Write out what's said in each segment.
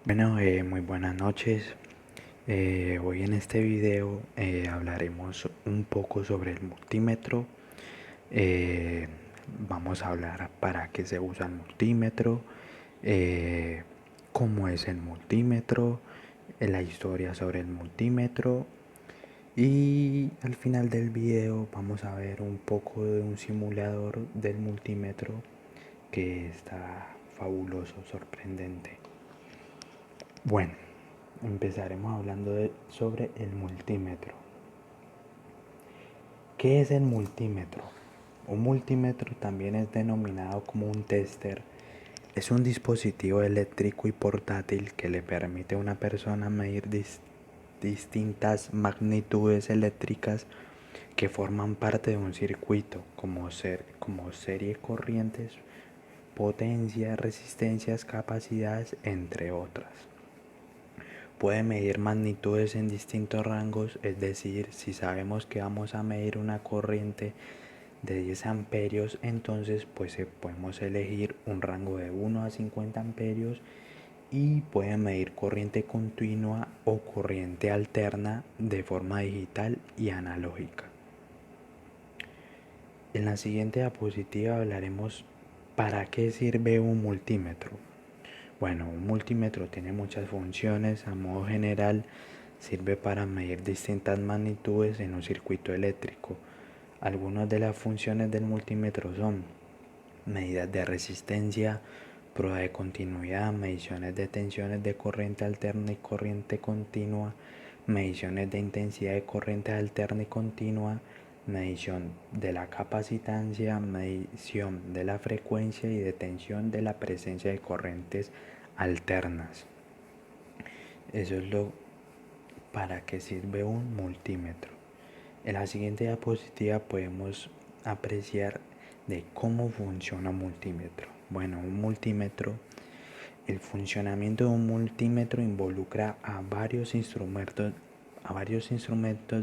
Bueno, muy buenas noches. Hoy en este video hablaremos un poco sobre el multímetro. Eh, Vamos a hablar para qué se usa el multímetro, eh, cómo es el multímetro, la historia sobre el multímetro y al final del video vamos a ver un poco de un simulador del multímetro que está fabuloso, sorprendente. Bueno, empezaremos hablando sobre el multímetro. ¿Qué es el multímetro? Un multímetro también es denominado como un tester. Es un dispositivo eléctrico y portátil que le permite a una persona medir distintas magnitudes eléctricas que forman parte de un circuito, como serie corrientes, potencia, resistencias, capacidades, entre otras. Puede medir magnitudes en distintos rangos, es decir, si sabemos que vamos a medir una corriente de 10 amperios, entonces pues podemos elegir un rango de 1 a 50 amperios y puede medir corriente continua o corriente alterna de forma digital y analógica. En la siguiente diapositiva hablaremos para qué sirve un multímetro. Bueno, un multímetro tiene muchas funciones. A modo general, sirve para medir distintas magnitudes en un circuito eléctrico. Algunas de las funciones del multímetro son medidas de resistencia, prueba de continuidad, mediciones de tensiones de corriente alterna y corriente continua, mediciones de intensidad de corriente alterna y continua, medición de la capacitancia, medición de la frecuencia y detención de la presencia de corrientes alternas. Eso es lo para que sirve un multímetro. En la siguiente diapositiva podemos apreciar de cómo funciona un multímetro. Bueno, el funcionamiento de un multímetro involucra a varios instrumentos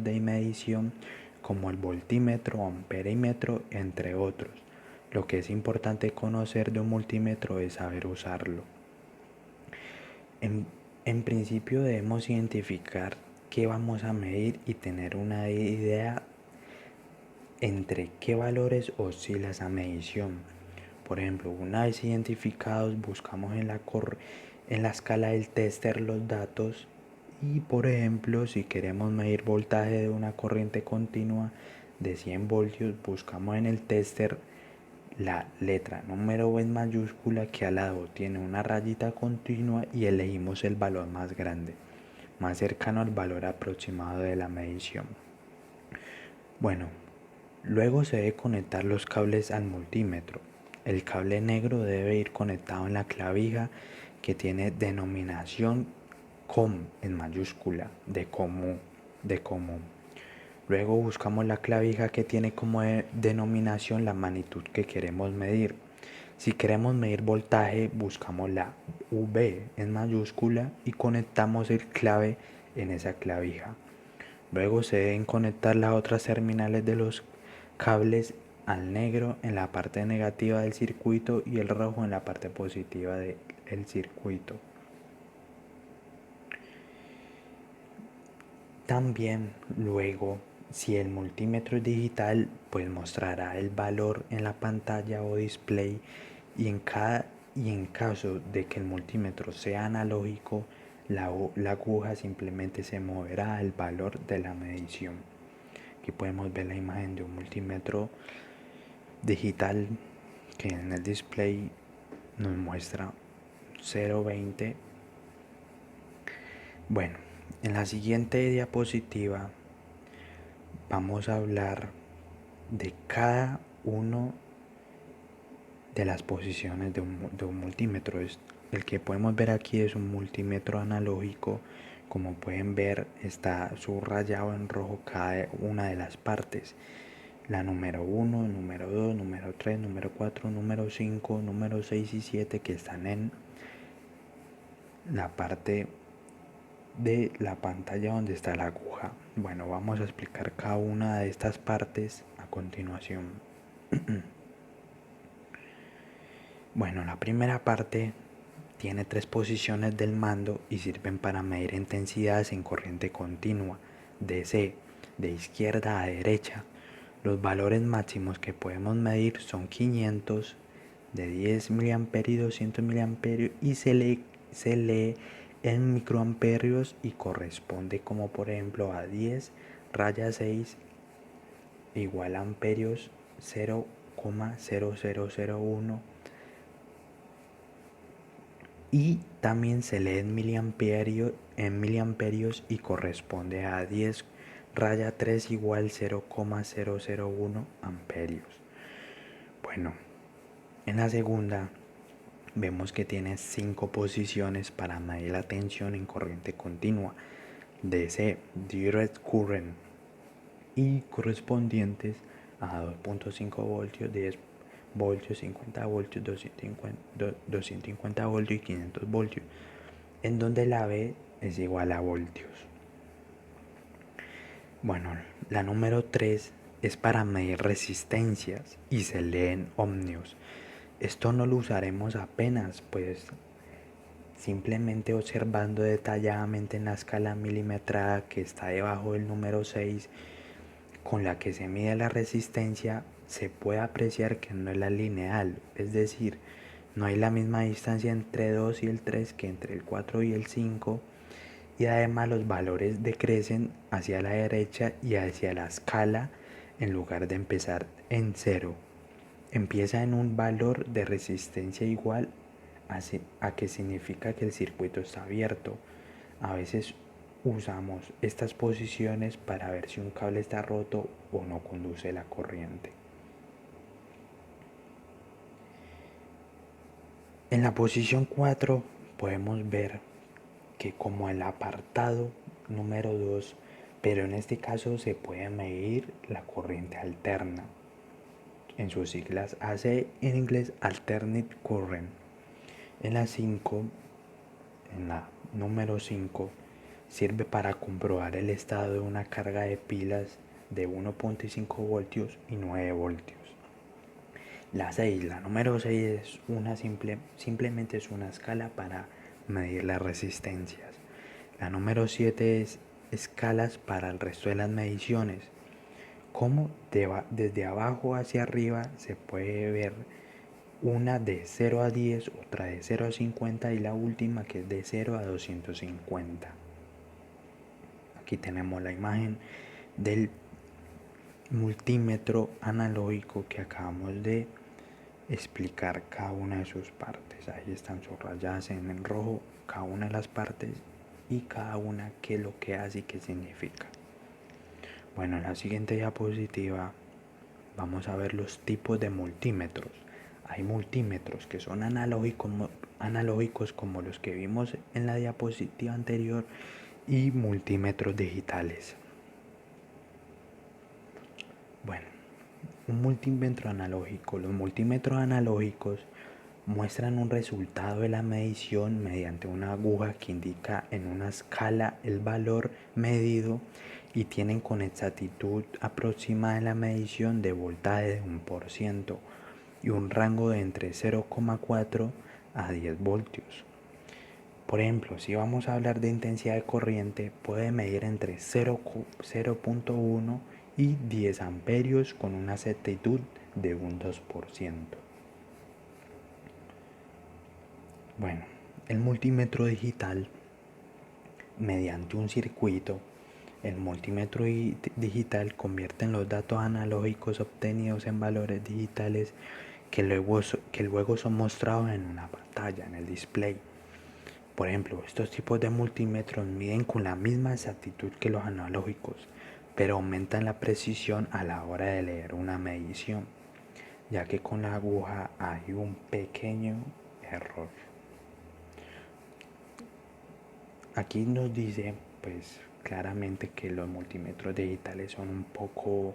de medición como el voltímetro, amperímetro, entre otros. Lo que es importante conocer de un multímetro es saber usarlo. En, en principio debemos identificar qué vamos a medir y tener una idea entre qué valores oscila esa medición. Por ejemplo, una vez identificados, buscamos en la escala del tester los datos y, por ejemplo, si queremos medir voltaje de una corriente continua de 100 voltios, buscamos en el tester la letra número en mayúscula que al lado tiene una rayita continua y elegimos el valor más grande, más cercano al valor aproximado de la medición. Bueno, luego se debe conectar los cables al multímetro. El cable negro debe ir conectado en la clavija que tiene denominación COM en mayúscula, de común. Luego buscamos la clavija que tiene como denominación la magnitud que queremos medir. Si queremos medir voltaje, buscamos la V en mayúscula y conectamos el clave en esa clavija. Luego se deben conectar las otras terminales de los cables al negro en la parte negativa del circuito y el rojo en la parte positiva del circuito. También luego, si el multímetro es digital, pues mostrará el valor en la pantalla o display y en caso de que el multímetro sea analógico, la aguja simplemente se moverá al valor de la medición. Aquí podemos ver la imagen de un multímetro digital que en el display nos muestra 0.20. Bueno, en la siguiente diapositiva vamos a hablar de cada uno de las posiciones de un multímetro. El que podemos ver aquí es un multímetro analógico. Como pueden ver, está subrayado en rojo cada una de las partes. La número 1, número 2, número 3, número 4, número 5, número 6 y 7 que están en la parte de la pantalla donde está la aguja. Bueno, vamos a explicar cada una de estas partes a continuación. Bueno, la primera parte Tiene 3 posiciones del mando y sirven para medir intensidades en corriente continua, DC, de izquierda a derecha. Los valores máximos que podemos medir son 500, de 10 mA y 200 mA, y se lee en microamperios y corresponde, como por ejemplo, a 10 raya 6 igual a amperios 0,0001, y también se lee en miliamperios y corresponde a 10 raya 3 igual 0,001 amperios. Bueno, en la segunda vemos que tiene 5 posiciones para medir la tensión en corriente continua, DC, Direct Current, y correspondientes a 2.5 voltios, 10 voltios, 50 voltios, 250 voltios y 500 voltios, en donde la V es igual a voltios. Bueno, la número 3 es para medir resistencias y se lee en ohmios. Esto no lo usaremos apenas, pues simplemente observando detalladamente en la escala milimetrada que está debajo del número 6, con la que se mide la resistencia, se puede apreciar que no es la lineal, es decir, no hay la misma distancia entre 2 y el 3 que entre el 4 y el 5, y además los valores decrecen hacia la derecha y hacia la escala en lugar de empezar en 0. Empieza en un valor de resistencia igual a que significa que el circuito está abierto. A veces usamos estas posiciones para ver si un cable está roto o no conduce la corriente. En la posición 4 podemos ver que, como el apartado número 2, pero en este caso se puede medir la corriente alterna, en sus siglas AC, en inglés Alternate Current. En la 5, en la número 5, sirve para comprobar el estado de una carga de pilas de 1.5 voltios y 9 voltios. La 6, la número 6 es simplemente es una escala para medir las resistencias. La número 7 es escalas para el resto de las mediciones. Como desde abajo hacia arriba se puede ver una de 0 a 10, otra de 0 a 50 y la última que es de 0 a 250. Aquí tenemos la imagen del multímetro analógico que acabamos de explicar cada una de sus partes. Ahí están subrayadas en rojo cada una de las partes y cada una qué es lo que hace y qué significa. Bueno, en la siguiente diapositiva vamos a ver los tipos de multímetros. Hay multímetros que son analógicos como los que vimos en la diapositiva anterior, y multímetros digitales. Bueno, un multímetro analógico. Los multímetros analógicos muestran un resultado de la medición mediante una aguja que indica en una escala el valor medido y tienen con exactitud aproximada en la medición de voltaje de 1% y un rango de entre 0,4 a 10 voltios. Por ejemplo, si vamos a hablar de intensidad de corriente, puede medir entre 0.1 y 10 amperios con una exactitud de un 2%. Bueno, el multímetro digital, mediante un circuito, el multímetro digital convierte los datos analógicos obtenidos en valores digitales que luego son mostrados en una pantalla, en el display. Por ejemplo, estos tipos de multímetros miden con la misma exactitud que los analógicos, pero aumentan la precisión a la hora de leer una medición, ya que con la aguja hay un pequeño error. Aquí nos dice pues claramente que los multímetros digitales son un poco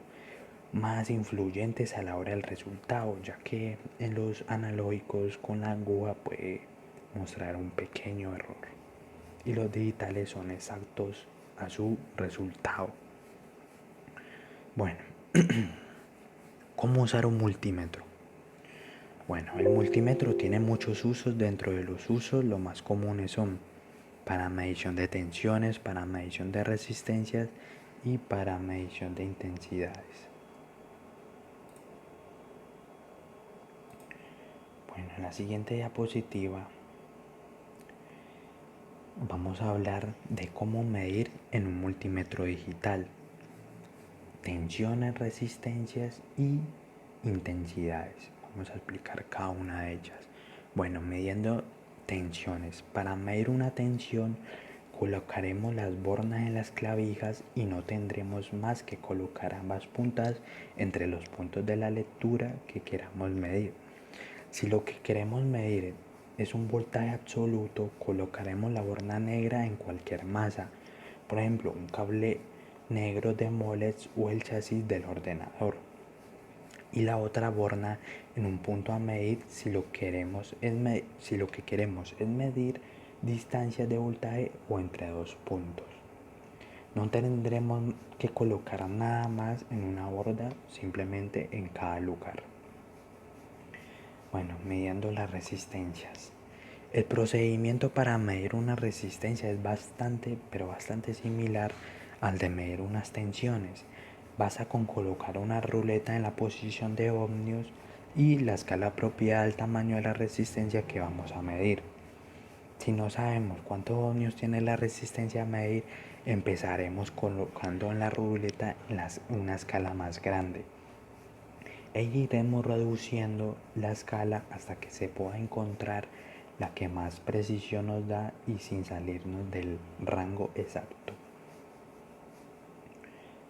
más influyentes a la hora del resultado, ya que en los analógicos con la aguja puede mostrar un pequeño error y los digitales son exactos a su resultado. Bueno, ¿cómo usar un multímetro? Bueno, el multímetro tiene muchos usos. Dentro de los usos, los más comunes son para medición de tensiones, para medición de resistencias y para medición de intensidades. Bueno, en la siguiente diapositiva vamos a hablar de cómo medir en un multímetro digital tensiones, resistencias y intensidades. Vamos a explicar cada una de ellas. Bueno, midiendo tensiones. Para medir una tensión colocaremos las bornas en las clavijas y no tendremos más que colocar ambas puntas entre los puntos de la lectura que queramos medir. Si lo que queremos medir es un voltaje absoluto, colocaremos la borna negra en cualquier masa, por ejemplo, un cable negro de molex o el chasis del ordenador, y la otra borna en un punto a medir si lo que queremos es medir distancias de voltaje o entre dos puntos. No tendremos que colocar nada más en una borda, simplemente en cada lugar. Bueno, midiendo las resistencias. El procedimiento para medir una resistencia es bastante similar al de medir unas tensiones. Basta con colocar una ruleta en la posición de ohmios y la escala apropiada al tamaño de la resistencia que vamos a medir. Si no sabemos cuántos ohmios tiene la resistencia a medir, empezaremos colocando en la ruleta una escala más grande e iremos reduciendo la escala hasta que se pueda encontrar la que más precisión nos da y sin salirnos del rango exacto.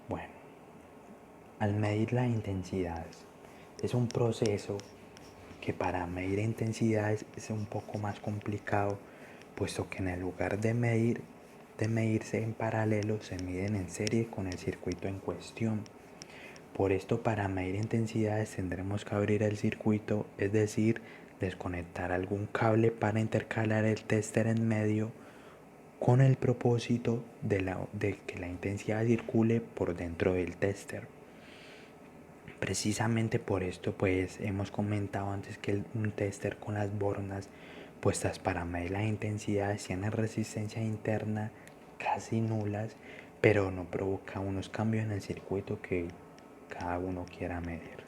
Bueno, al medir las intensidades, es un proceso que para medir intensidades es un poco más complicado, puesto que en el lugar de medirse en paralelo, se miden en serie con el circuito en cuestión. Por esto, para medir intensidades tendremos que abrir el circuito, es decir, desconectar algún cable para intercalar el tester en medio con el propósito de que la intensidad circule por dentro del tester. Precisamente por esto pues hemos comentado antes que un tester con las bornas puestas para medir las intensidades tiene resistencia interna casi nulas, pero no provoca unos cambios en el circuito que cada uno quiera medir.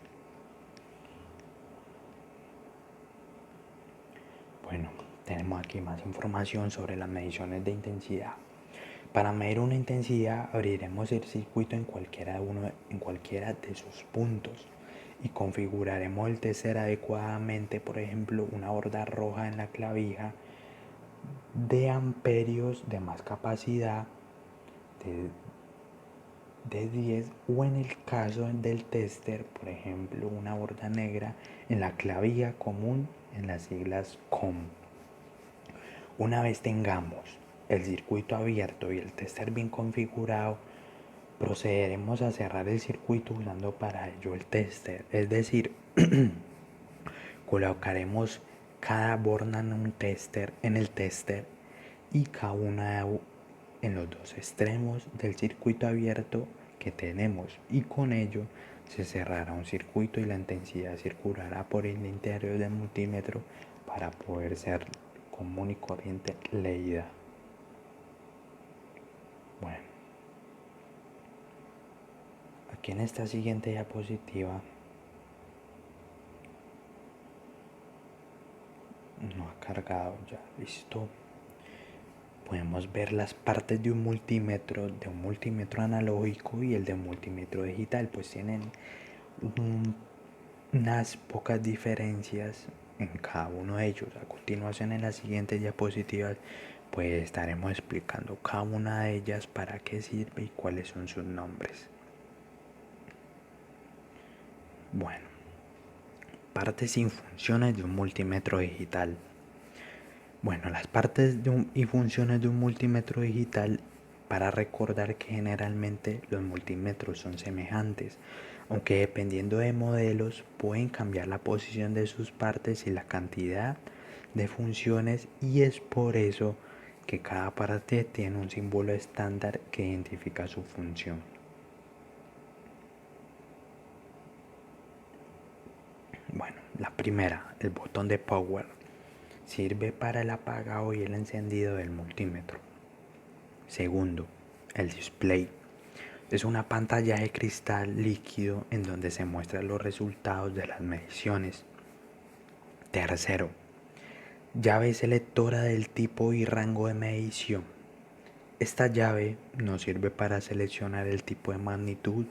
Bueno, tenemos aquí más información sobre las mediciones de intensidad. Para medir una intensidad abriremos el circuito en cualquiera de sus puntos y configuraremos el tester adecuadamente, por ejemplo una borda roja en la clavija de amperios de más capacidad de 10, o en el caso del tester, por ejemplo una borda negra en la clavija común en las siglas COM. Una vez tengamos el circuito abierto y el tester bien configurado, procederemos a cerrar el circuito usando para ello el tester, es decir, colocaremos cada borna en el tester y cada una en los dos extremos del circuito abierto que tenemos, y con ello se cerrará un circuito y la intensidad circulará por el interior del multímetro para poder ser común y corriente leída. Bueno, aquí en esta siguiente diapositiva no ha cargado ya, listo. Podemos ver las partes de un multímetro analógico y el de un multímetro digital, pues tienen unas pocas diferencias en cada uno de ellos. A continuación, en las siguientes diapositivas pues estaremos explicando cada una de ellas, para qué sirve y cuáles son sus nombres. Bueno, partes y funciones de un multímetro digital. Bueno, las partes y funciones de un multímetro digital, para recordar que generalmente los multímetros son semejantes, aunque dependiendo de modelos pueden cambiar la posición de sus partes y la cantidad de funciones, y es por eso que cada parte tiene un símbolo estándar que identifica su función. Bueno, la primera, el botón de power, sirve para el apagado y el encendido del multímetro. Segundo, el display. Es una pantalla de cristal líquido en donde se muestran los resultados de las mediciones. Tercero, llave selectora del tipo y rango de medición. Esta llave nos sirve para seleccionar el tipo de magnitud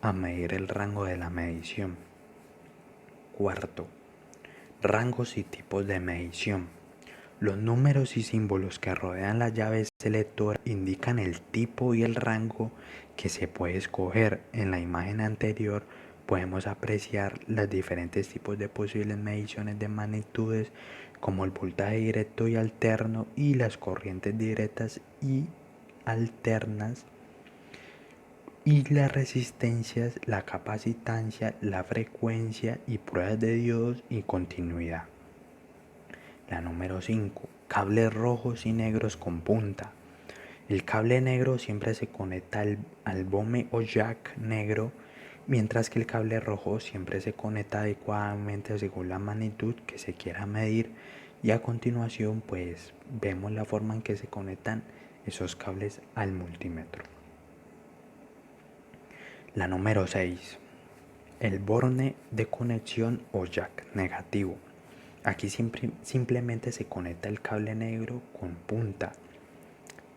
a medir el rango de la medición. Cuarto, rangos y tipos de medición. Los números y símbolos que rodean la llave selectora indican el tipo y el rango que se puede escoger. En la imagen anterior podemos apreciar los diferentes tipos de posibles mediciones de magnitudes, como el voltaje directo y alterno y las corrientes directas y alternas, y las resistencias, la capacitancia, la frecuencia y pruebas de diodos y continuidad. La número 5. Cables rojos y negros con punta. El cable negro siempre se conecta al BOME o jack negro, mientras que el cable rojo siempre se conecta adecuadamente según la magnitud que se quiera medir. Y a continuación pues vemos la forma en que se conectan esos cables al multímetro. La número 6. El borne de conexión o jack negativo. Aquí simplemente se conecta el cable negro con punta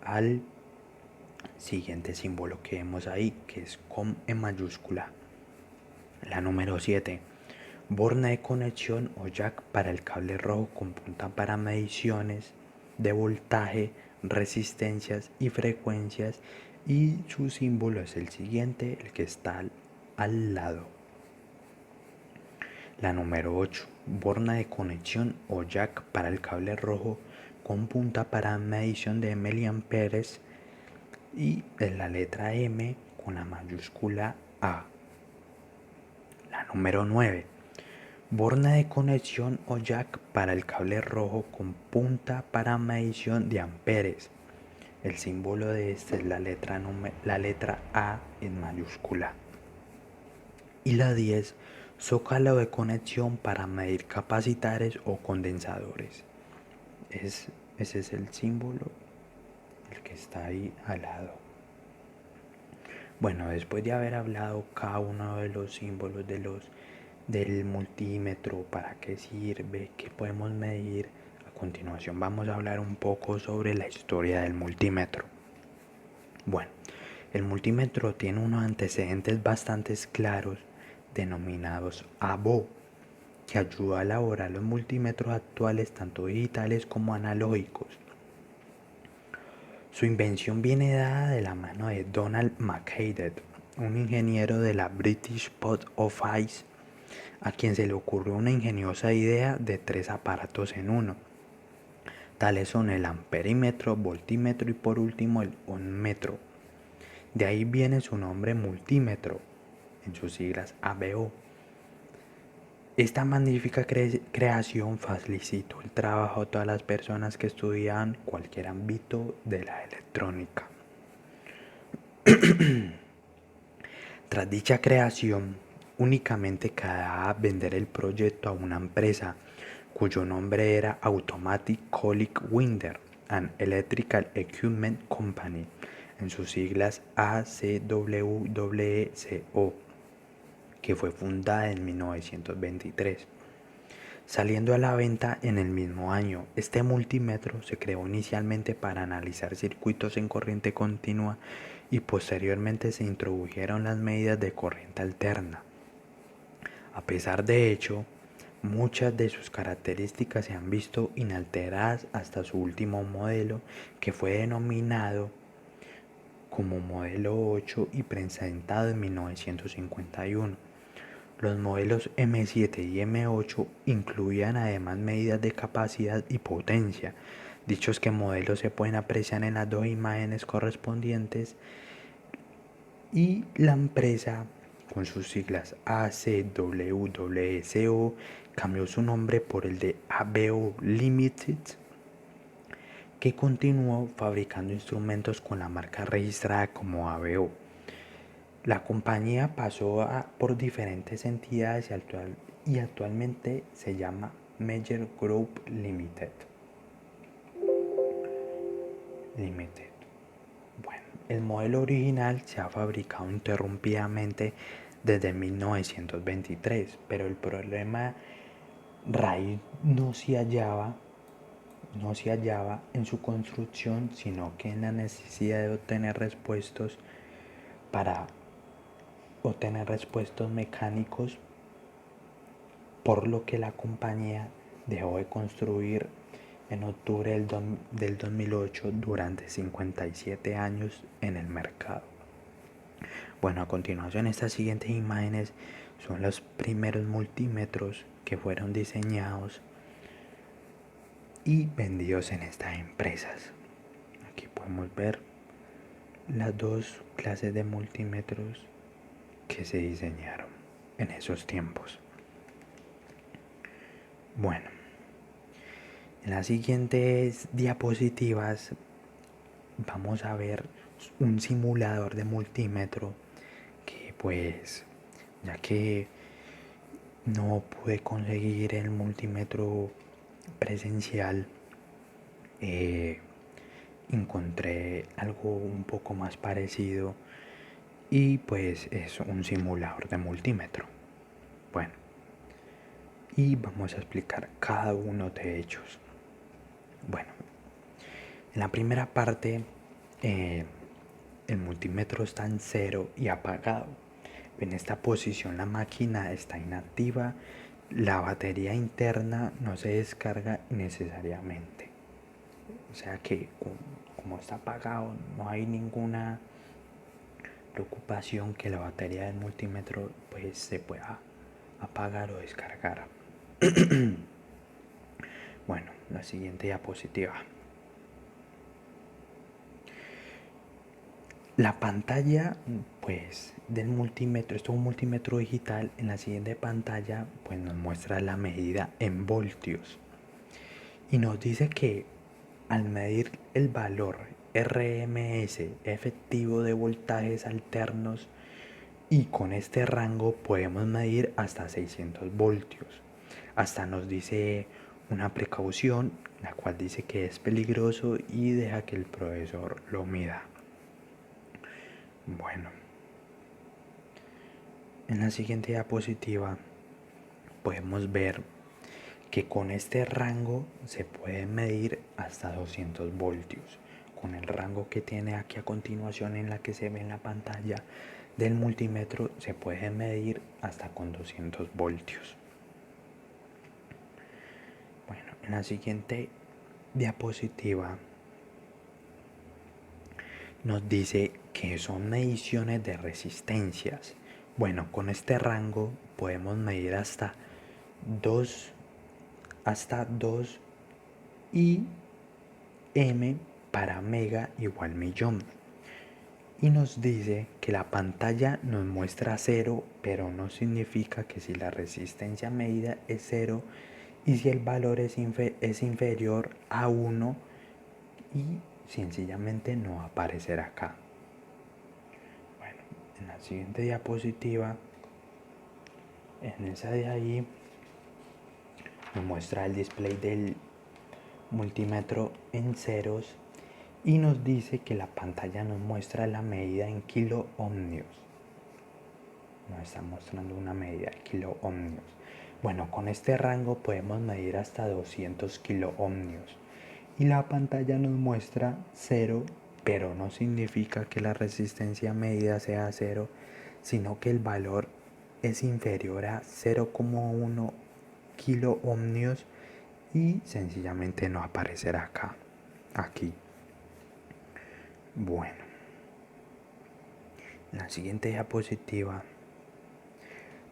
al siguiente símbolo que vemos ahí, que es COM en mayúscula. La número 7. Borne de conexión o jack para el cable rojo con punta para mediciones de voltaje, resistencias y frecuencias, y su símbolo es el siguiente, el que está al lado. La número 8. Borna de conexión o jack para el cable rojo con punta para medición de miliamperes, y en la letra M con la mayúscula A. La número 9. Borna de conexión o jack para el cable rojo con punta para medición de amperes. El símbolo de este es la letra A en mayúscula. Y la 10. Zócalo de conexión para medir capacitores o condensadores. Ese es el símbolo, el que está ahí al lado. Bueno, después de haber hablado cada uno de los símbolos del multímetro, para qué sirve, qué podemos medir, a continuación vamos a hablar un poco sobre la historia del multímetro. Bueno, el multímetro tiene unos antecedentes bastante claros denominados ABO, que ayuda a elaborar los multímetros actuales, tanto digitales como analógicos. Su invención viene dada de la mano de Donald McHale, un ingeniero de la British Post Office, a quien se le ocurrió una ingeniosa idea de 3 aparatos en uno. Tales son el amperímetro, voltímetro y por último el ohmmetro. De ahí viene su nombre multímetro, en sus siglas ABO. Esta magnífica creación facilitó el trabajo a todas las personas que estudiaban cualquier ámbito de la electrónica. Tras dicha creación, únicamente quedaba vender el proyecto a una empresa cuyo nombre era Automatic Colic Winder and Electrical Equipment Company, en sus siglas ACWWECO, que fue fundada en 1923. Saliendo a la venta en el mismo año, este multímetro se creó inicialmente para analizar circuitos en corriente continua y posteriormente se introdujeron las medidas de corriente alterna. A pesar de ello, muchas de sus características se han visto inalteradas hasta su último modelo, que fue denominado como modelo 8 y presentado en 1951. Los modelos M7 y M8 incluían además medidas de capacidad y potencia. Dichos que modelos se pueden apreciar en las dos imágenes correspondientes, y la empresa, con sus siglas ACWWECO, cambió su nombre por el de ABO Limited, que continuó fabricando instrumentos con la marca registrada como ABO. La compañía pasó por diferentes entidades y actualmente se llama Meyer Group Limited. Bueno, el modelo original se ha fabricado interrumpidamente desde 1923, pero el problema raíz no se hallaba en su construcción, sino que en la necesidad de obtener repuestos mecánicos, por lo que la compañía dejó de construir en octubre del 2008 durante 57 años en el mercado. Bueno, a continuación estas siguientes imágenes son los primeros multímetros que fueron diseñados y vendidos en estas empresas. Aquí podemos ver las dos clases de multímetros que se diseñaron en esos tiempos. Bueno, en las siguientes diapositivas vamos a ver un simulador de multímetro que, pues, ya que no pude conseguir el multímetro presencial, encontré algo un poco más parecido y pues es un simulador de multímetro. Bueno, y vamos a explicar cada uno de ellos. Bueno, en la primera parte el multímetro está en cero y apagado. En esta posición la máquina está inactiva, la batería interna no se descarga innecesariamente. O sea que como está apagado, no hay ninguna preocupación que la batería del multímetro pues se pueda apagar o descargar. Bueno, la siguiente diapositiva. La pantalla pues del multímetro, esto es un multímetro digital. En la siguiente pantalla pues nos muestra la medida en voltios y nos dice que al medir el valor RMS efectivo de voltajes alternos, y con este rango podemos medir hasta 600 voltios. Hasta nos dice una precaución, la cual dice que es peligroso y deja que el profesor lo mida. Bueno, en la siguiente diapositiva podemos ver que con este rango se puede medir hasta 200 voltios. Con el rango que tiene aquí a continuación, en la que se ve en la pantalla del multímetro, se puede medir hasta con 200 voltios. Bueno, en la siguiente diapositiva nos dice que son mediciones de resistencias. Bueno, con este rango podemos medir hasta 2 y m para mega igual millón. Y nos dice que la pantalla nos muestra 0, pero no significa que si la resistencia medida es 0 y si el valor es inferior a 1, y sencillamente no va a aparecer acá. Bueno, en la siguiente diapositiva, en esa de ahí, nos muestra el display del multímetro en ceros y nos dice que la pantalla nos muestra la medida en kilo ohmios. Nos está mostrando una medida de kilo ohmios. Bueno, con este rango podemos medir hasta 200 kilo ohmios. Y la pantalla nos muestra 0, pero no significa que la resistencia medida sea 0, sino que el valor es inferior a 0,1 kilo ohmios y sencillamente no aparecerá aquí. Bueno, en la siguiente diapositiva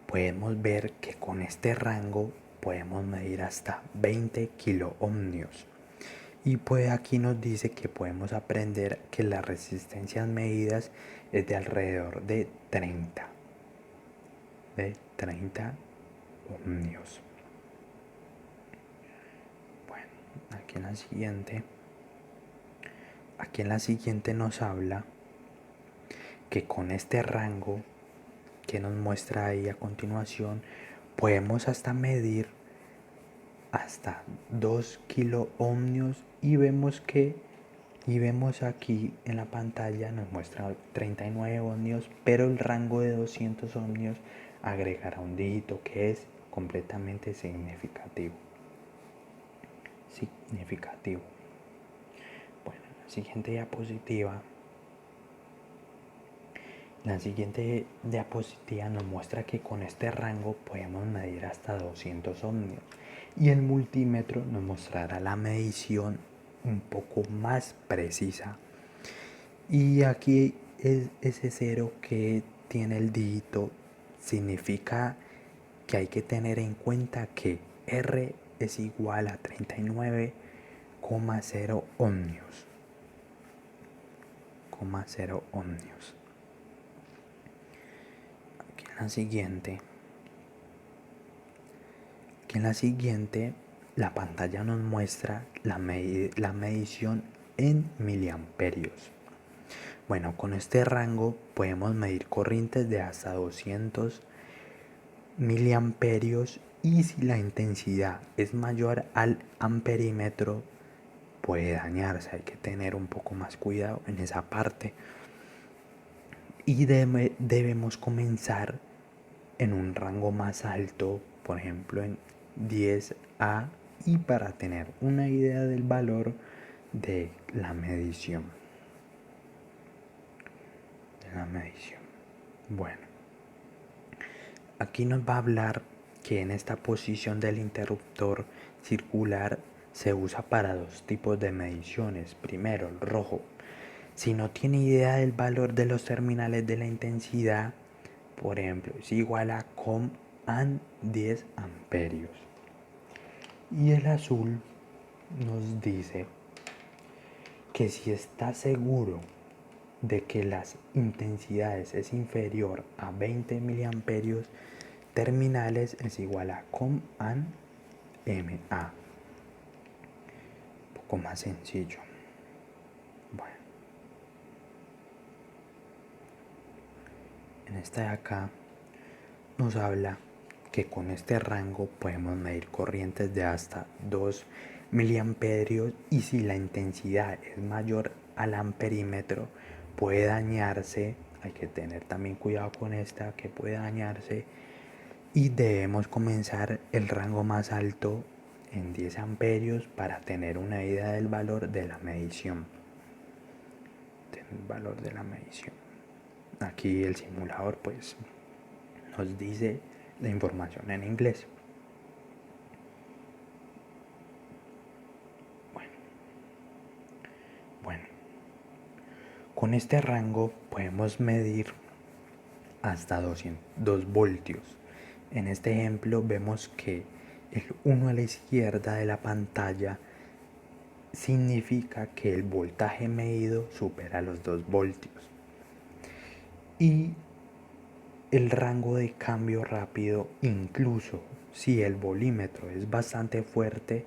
podemos ver que con este rango podemos medir hasta 20 kilo ohmios. Y pues aquí nos dice que podemos aprender que las resistencias medidas es de alrededor de 30 ohmios. Bueno, aquí en la siguiente nos habla que con este rango que nos muestra ahí a continuación podemos hasta medir hasta 2 kiloohmios y vemos aquí en la pantalla nos muestra 39 ohmios, pero el rango de 200 ohmios agregará un dígito que es completamente significativo. Bueno, la siguiente diapositiva nos muestra que con este rango podemos medir hasta 200 ohmios y el multímetro nos mostrará la medición un poco más precisa. Y aquí ese cero que tiene el dígito significa que hay que tener en cuenta que R es igual a 39,0 ohmios. Aquí en la siguiente la pantalla nos muestra la medición en miliamperios. Bueno, con este rango podemos medir corrientes de hasta 200 miliamperios y si la intensidad es mayor al amperímetro puede dañarse. Hay que tener un poco más cuidado en esa parte. Y debemos comenzar en un rango más alto, por ejemplo en 10A, y para tener una idea del valor de la medición. Bueno, aquí nos va a hablar que en esta posición del interruptor circular se usa para dos tipos de mediciones. Primero, el rojo. Si no tiene idea del valor de los terminales de la intensidad, por ejemplo, es igual a COM/AN 10 amperios. Y el azul nos dice que si está seguro de que las intensidades es inferior a 20 miliamperios terminales es igual a COM/AN MA. Un poco más sencillo. Bueno, en esta de acá nos habla que con este rango podemos medir corrientes de hasta 2 miliamperios y si la intensidad es mayor al amperímetro puede dañarse. Hay que tener también cuidado con esta, que puede dañarse, y debemos comenzar el rango más alto en 10 amperios para tener una idea del valor de la medición. Aquí el simulador pues nos dice la información en inglés. Bueno, con este rango podemos medir hasta 2 voltios. En este ejemplo vemos que el 1 a la izquierda de la pantalla significa que el voltaje medido supera los 2 voltios. Y el rango de cambio rápido, incluso si el volímetro es bastante fuerte,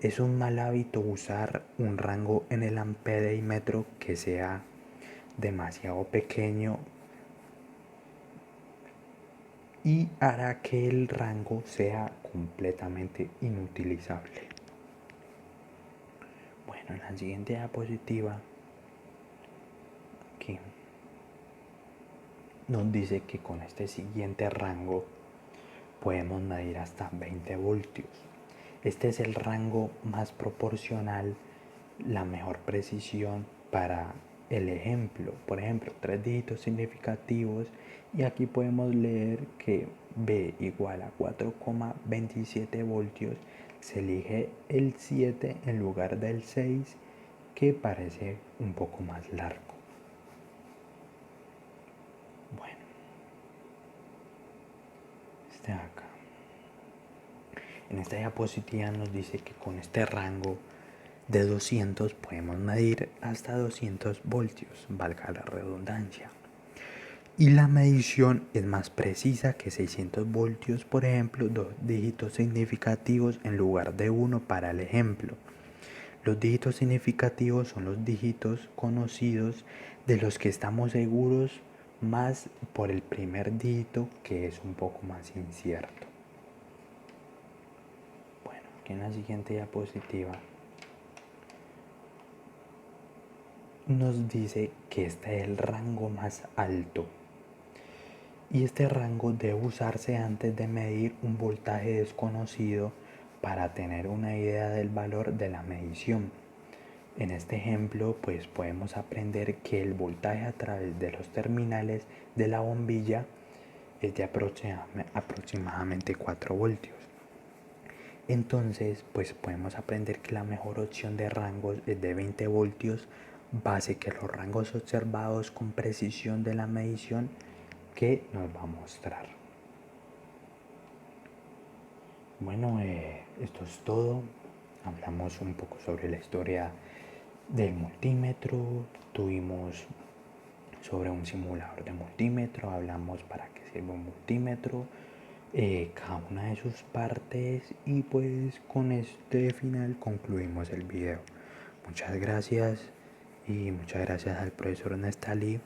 es un mal hábito usar un rango en el amperímetro que sea demasiado pequeño y hará que el rango sea completamente inutilizable. Bueno, en la siguiente diapositiva aquí nos dice que con este siguiente rango podemos medir hasta 20 voltios. Este es el rango más proporcional, la mejor precisión para el ejemplo. Por ejemplo, 3 dígitos significativos y aquí podemos leer que B igual a 4,27 voltios. Se elige el 7 en lugar del 6, que parece un poco más largo. Bueno, acá. En esta diapositiva nos dice que con este rango de 200 podemos medir hasta 200 voltios, valga la redundancia. Y la medición es más precisa que 600 voltios, por ejemplo, 2 dígitos significativos en lugar de 1 para el ejemplo. Los dígitos significativos son los dígitos conocidos de los que estamos seguros, más por el primer dígito, que es un poco más incierto. Bueno, aquí en la siguiente diapositiva nos dice que este es el rango más alto, y este rango debe usarse antes de medir un voltaje desconocido para tener una idea del valor de la medición. En este ejemplo, pues podemos aprender que el voltaje a través de los terminales de la bombilla es de aproximadamente 4 voltios. Entonces, pues podemos aprender que la mejor opción de rangos es de 20 voltios, base que los rangos observados con precisión de la medición que nos va a mostrar. Bueno, esto es todo. Hablamos un poco sobre la historia del multímetro, tuvimos sobre un simulador de multímetro, hablamos para qué sirve un multímetro, cada una de sus partes, y pues con este final concluimos el video. Muchas gracias, y muchas gracias al profesor Nestali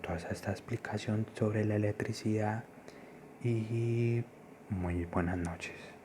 toda esta explicación sobre la electricidad, y muy buenas noches.